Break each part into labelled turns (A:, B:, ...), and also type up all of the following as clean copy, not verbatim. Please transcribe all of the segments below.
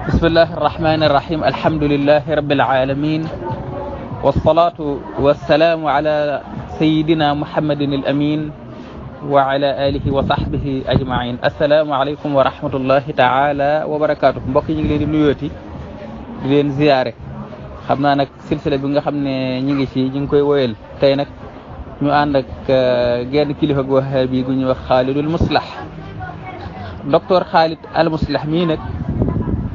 A: بسم الله الرحمن الرحيم الحمد لله رب العالمين والصلاة والسلام على سيدنا محمد الأمين وعلى آله وصحبه أجمعين. السلام عليكم ورحمة الله تعالى وبركاته. mbokk yi ñu ngi leen di nuyooti di leen ziyaare xam naa nag silsila bi nga xam ne ñu ngi ci ñu ngi koy woyal tey nag ñu ànd ak genn kilifa gu wahabi gu ñuy wax Khalidul Muslah. docteur Khalid al Muslah mii nag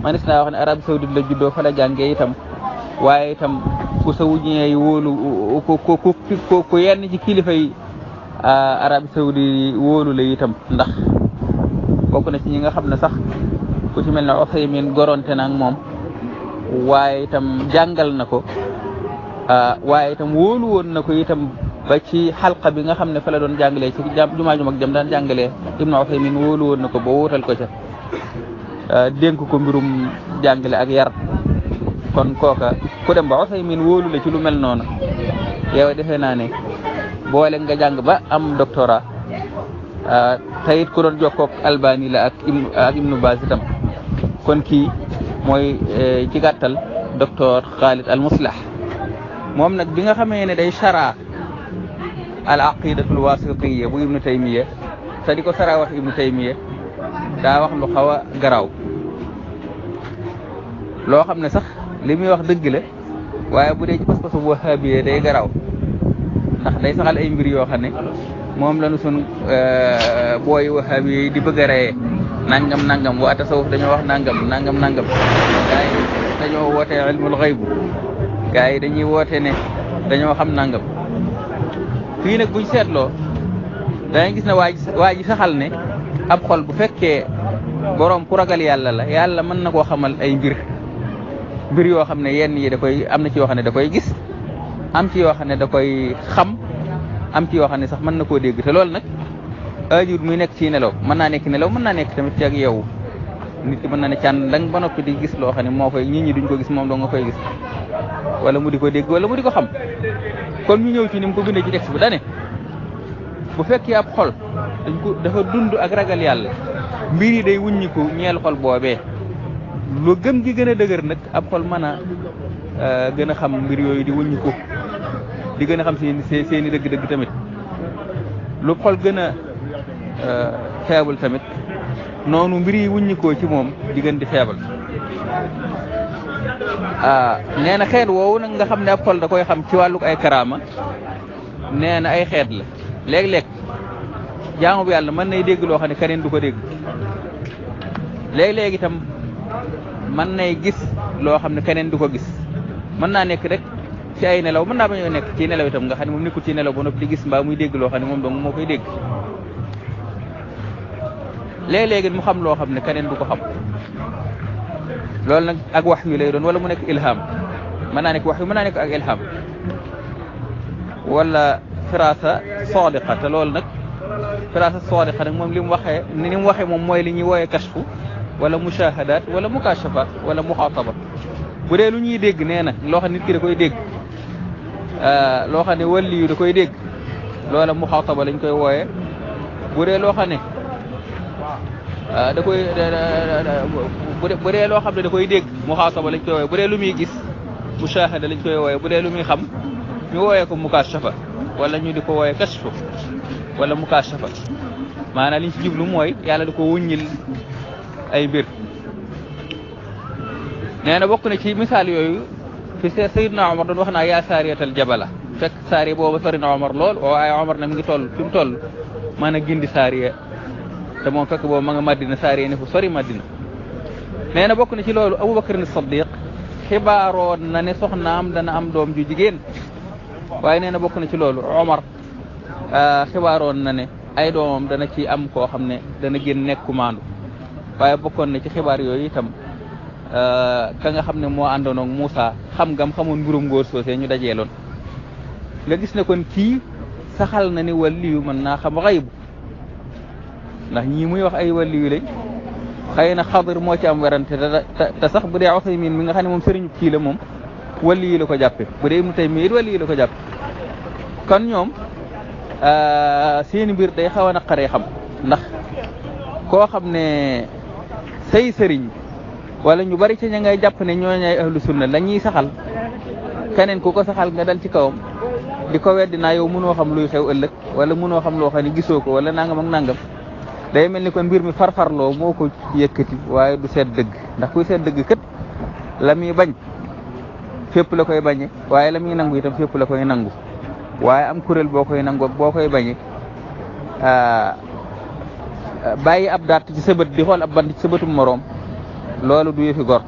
A: manis naa wax ne Arabie Saoudite la juddoo fa la jàngee itam waaye itam ku saoudien yi wóolu ku yenn ci kilifa yi Arabie Saoudite wóolu la itam ndax bokk na ci ñi nga xam ne sax ku ci mel ne Ousaymin goronte na ak moom waaye itam jàngal na ko waaye itam wóolu woon na ko itam ba ci xalqa bi nga xam ne fa la doon jàngalee ci jumaa ju mag jëm daan jàngalee Ibnu Ousaymin wóolu woon na ko ba wuutal ko ca dénk ko mbirum jàngale ak yar kon kooka ku dem ba Ousaymin wóolu la ci lu mel noonu yow defe naa ne boole nga jàng ba am doctorat tayit ku doon jokkook Albani la ak Ibnu Baaz itam kon kii mooy ci gàttal docteur Khalid al Muslah moom nag bi nga xamee ne day chara al aqidatul wasitiyya bu Ibnu Taymiya te di ko chara wax Ibnu Taymiya daa wax lu xaw a garaaw loo xam ne sax li muy wax dëgg la waaye bu dee ci pas-pasu wahabiya day garaaw ndax day saxal ay mbir yoo xam ne moom lañu sun booy wahabiya yi di bëgg a reyee nangam waa tasawuf dañoo wax nangam gaa yi dañoo woote ilmul xayb gaa yi dañuy woote ne dañoo xam nangam fii nag buñ seetloo dangay gis ne waa ji saxal ne ab xol bu fekkee boroom ku ragal yàlla la yàlla mën na koo xamal ay mbir yoo xam ne yenn yi da koy am na ci yoo xam ne da koy gis am ci yoo xam ne da koy xam am ci yoo xam ne sax mën na koo dégg te loolu nag ajur muy nekk ci nelaw mën naa nekk nelaw mën naa nekk tamit ci ak yow nit ki mën na ne càn dang ba noppi di gis loo xam ne moo koy nit ñi duñ ko gis moom doo nga koy gis wala mu di ko dégg wala mu di ko xam kon ñu ñëw ci ni mu ko bindee ci texte bi dane bu fekkee ab xol dafa dund ak ragal yàlla mbir yi day wuññiku ñeel xol boobee lu gëm gi gën a dëgër nag ab xol mën a gën a xam mbir yooyu di wuññiku di gën a xam seeni dëgg-dëgg tamit lu xol gën a feebal tamit noonu mbir yi wuññikoo ci moom di gën di feebal nee na xeet woowu nag nga xam ne ab xol da koy xam ci wàlluk ay karaama nee na ay xeet la léeg-léeg jaamu bu yàlla mën nay dégg loo xam ne keneen du ko dégg léeg-léeg itam mën nay gis loo xam ne keneen du ko gis mën naa nekk rek ci ay nelaw mën naa bañoo nekk ci nelaw itam nga xam ne moom nekkul ci nelaw ba noppi di gis mbaa muy dégg loo xam ne moom dong moo koy dégg léeg-léegi mu xam loo xam ne keneen du ko xam loolu nag ak wax yu lay doon wala mu nekk ilham mën naa nekk wax yu mën naa nekk ak ilham wala firasa sadiqa te loolu nag firasa sadiqa nag moom li mu waxee ni mu waxee moom mooy li ñuy wooyee kashfu wala mushahadaat wala mukashafaat wala muxaataba bu dee lu ñuy dégg nee na loo xam nit ki da koy dégg loo xam ne wàlli yu da koy dégg loola muxaataba lañ koy wooyee bu dee loo xam ne da koy bu dee loo xam ne da koy dégg muxaataba lañ koy wooyee bu dee lu muy gis mushahada lañ koy wooyee bu dee lu muy xam ñu wooyee ko mukashafa wala ñu di ko wooyee kashfu wala mukashafa maanaam liñ ci jublu mooy yàlla da ko wuññil ay mbir nee na bokk na ci misaal yooyu fi Seydina Omar doon wax naa yaa saariyatal jabala fekk saariya booba sori na Omar lool waaye Omar nag mi ngi toll fi mu toll mën a gindi saariya te moom fekk boobu ma nga Madina saariya ne fu sori Madina nee na bokk na ci loolu Abubakar as-Siddiq xibaaroon na ne soxnaam dana am doom ju jigéen waaye nee na bokk na ci loolu Omar xibaaroon na ne ay doomam dana ci am koo xam ne dana génn nekk maandu waaye bokkoon na ci xibaar yooyu itam ka nga xam ne moo àndoon ak Moussa xam ngam xamoon mbirum ngóor soosee ñu dajeeloon nga gis ne kon kii saxal na ni waliyu mën naa xam xaybu ndax ñii muy wax ay waliyu lañ xëy na Xadir moo ci am werante te sax bu dee Usaymin mi nga xam ne moom sëriñu kii la moom waliyu la ko jàppe bu dee Ibnu Taymiyya it waliyu la ko jàppe kon ñoom seeni mbir day xaw a naqaree xam ndax koo xam ne say sëriñ wala ñu bari ci ña ngay jàpp ne ñoo ñay ahlu sunna la ñuy saxal keneen ku ko saxal nga dal ci kawam di ko weddi naa yow mënoo xam luy xew ëllëg wala mënoo xam loo xam ne gisoo ko wala nangam ak nangam day mel ni kon mbir mi farfarloo moo ko yëkkati waaye du seet dëgg ndax kuy seet dëgg kët la muy bañ fépp la koy bañe waaye la muy nangu itam fépp la koy nangu waaye am kuréel boo koy nangu boo koy bañe bàyyi ab daat ci sa bët di xool ab bant ci sa bëtum moroom loolu du yëfi gor